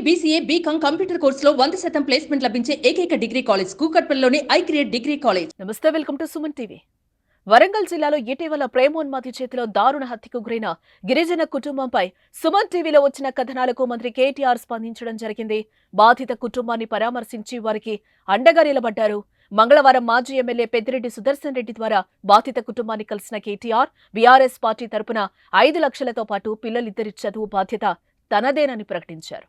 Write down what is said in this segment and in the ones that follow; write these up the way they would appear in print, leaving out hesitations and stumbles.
BCA, BCom computer కోర్సులో 100% placement లభించే ఏకైక డిగ్రీ కాలేజ్ కూకట్పల్లిలోని ఐక్రియేట్ డిగ్రీ కాలేజ్. నమస్తే, welcome to Suman TV. Warangal జిల్లాలో ఇటీవల ప్రేమోన్మాది చేతిలో దారుణ హత్యకు గురైన గిరిజన కుటుంబంపై సుమన్ టీవీలో వచ్చిన కథనాలకు మంత్రి కేటీఆర్ స్పందించడం జరిగింది. బాధిత కుటుంబాన్ని పరామర్శించి వారికి అండగా నిలబడ్డారు. మంగళవారం మాజీ ఎమ్మెల్యే పెద్దిరెడ్డి సుదర్శన్ రెడ్డి ద్వారా బాధిత కుటుంబాన్ని కలిసిన కేటీఆర్ బీఆర్ఎస్ పార్టీ తరపున 5 లక్షలతో పాటు పిల్లలిద్దరి చదువు బాధ్యత తనదేనని ప్రకటించారు.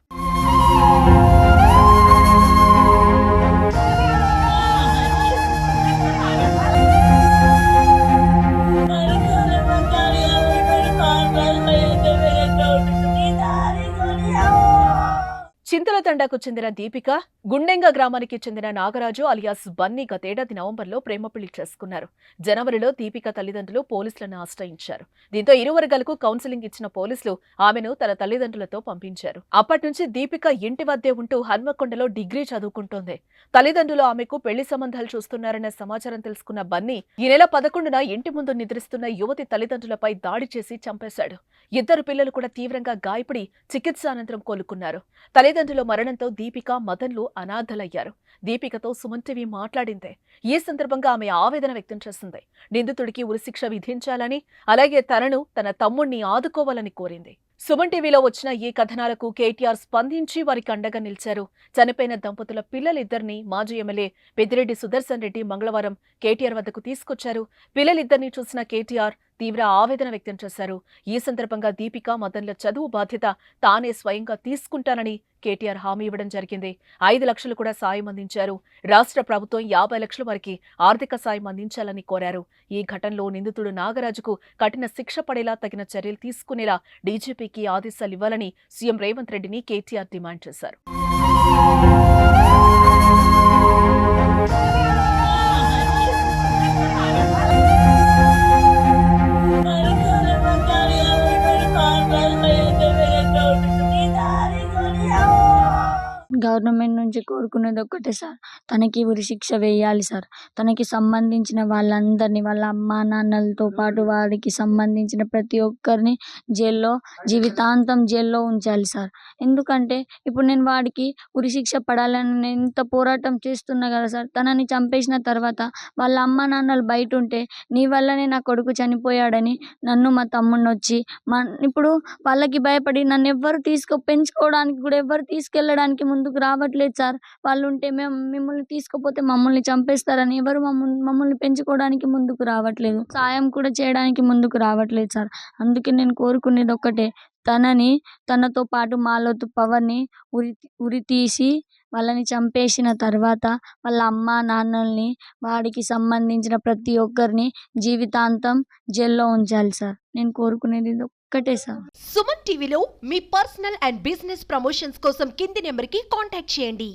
చింతలతండాకు చెందిన దీపిక, గుండెంగ గ్రామానికి చెందిన నాగరాజు అలియాస్ బన్నీ గతేడాది నవంబర్లో ప్రేమ పెళ్లి చేసుకున్నారు. జనవరిలో దీపిక తల్లిదండ్రులు పోలీసులను ఆశ్రయించారు. దీంతో ఇరు వర్గాలకు కౌన్సిలింగ్ ఇచ్చిన పోలీసులు ఆమెను తన తల్లిదండ్రులతో పంపించారు. అప్పటి నుంచి దీపిక ఇంటి వద్దే ఉంటూ హన్మకొండలో డిగ్రీ చదువుకుంటోంది. తల్లిదండ్రులు ఆమెకు పెళ్లి సంబంధాలు చూస్తున్నారన్న సమాచారం తెలుసుకున్న బన్నీ ఈ నెల 11న ఇంటి ముందు నిద్రిస్తున్న యువతి తల్లిదండ్రులపై దాడి చేసి చంపేశాడు. 2 పిల్లలు కూడా తీవ్రంగా గాయపడి చికిత్స అనంతరం కోలుకున్నారు. తల్లిదండ్రుల మరణంతో దీపిక, మదన్లు అనాథలయ్యారు. దీపికతో సుమన్ టీవీ మాట్లాడిందే. ఈ సందర్భంగా ఆమె ఆవేదన వ్యక్తం చేసింది. నిందితుడికి ఉరిశిక్ష విధించాలని, అలాగే తనను, తన తమ్ముణ్ణి ఆదుకోవాలని కోరింది. సుమన్ టీవీలో వచ్చిన ఈ కథనాలకు కేటీఆర్ స్పందించి వారికి అండగా నిలిచారు. చనిపోయిన దంపతుల పిల్లలిద్దరిని మాజీ ఎమ్మెల్యే పెద్దిరెడ్డి సుదర్శన్ రెడ్డి మంగళవారం కేటీఆర్ వద్దకు తీసుకొచ్చారు. పిల్లలిద్దరిని చూసిన కేటీఆర్ తీవ్ర ఆవేదన వ్యక్తం చేశారు. ఈ సందర్భంగా దీపిక, మదన్ల చదువు బాధ్యత తానే స్వయంగా తీసుకుంటానని కేటీఆర్ హామీ ఇవ్వడం జరిగింది. 5 లక్షలు కూడా సాయం అందించారు. రాష్ట్ర ప్రభుత్వం 50 లక్షల వరకు ఆర్థిక సాయం అందించాలని కోరారు. ఈ ఘటనలో నిందితుడు నాగరాజుకు కఠిన శిక్ష పడేలా తగిన చర్యలు తీసుకునేలా డీజీపీకి ఆదేశాలు ఇవ్వాలని సీఎం రేవంత్ రెడ్డిని కేటీఆర్ డిమాండ్ చేశారు. గవర్నమెంట్ నుంచి కోరుకునేది ఒక్కటే సార్, తనకి ఉరిశిక్ష వేయాలి సార్. తనకి సంబంధించిన వాళ్ళందరినీ, వాళ్ళ అమ్మా నాన్నలతో పాటు వారికి సంబంధించిన ప్రతి ఒక్కరిని జీవితాంతం జైల్లో ఉంచాలి సార్. ఎందుకంటే ఇప్పుడు నేను వాడికి ఉరిశిక్ష పడాలని నేను ఇంత పోరాటం చేస్తున్నా కదా సార్. తనని చంపేసిన తర్వాత వాళ్ళ అమ్మా నాన్నలు బయట ఉంటే, నీ వల్లనే నా కొడుకు చనిపోయాడని నన్ను, మా తమ్ముడిని వచ్చి ఇప్పుడు వాళ్ళకి భయపడి నన్ను పెంచుకోవడానికి కూడా ఎవ్వరు తీసుకెళ్ళడానికి ముందుకు రావట్లేదు సార్. వాళ్ళు ఉంటే మేము మిమ్మల్ని తీసుకుపోతే మమ్మల్ని చంపేస్తారని ఎవరు మమ్మల్ని పెంచుకోవడానికి ముందుకు రావట్లేదు, సాయం కూడా చేయడానికి ముందుకు రావట్లేదు సార్. అందుకే నేను కోరుకునేది ఒక్కటే, తనతో పాటు మాలోతు పవర్ని ఉరి తీసి వాళ్ళని చంపేసిన తర్వాత వాళ్ళ అమ్మ నాన్నల్ని, వాడికి సంబంధించిన ప్రతి ఒక్కరిని జీవితాంతం జైల్లో ఉంచాలి సార్. నేను కోరుకునేది ఒక్కటే సార్. సుమన్ టీవీలో మీ పర్సనల్ అండ్ బిజినెస్ ప్రమోషన్స్ కోసం కింది నెంబర్కి కాంటాక్ట్ చేయండి.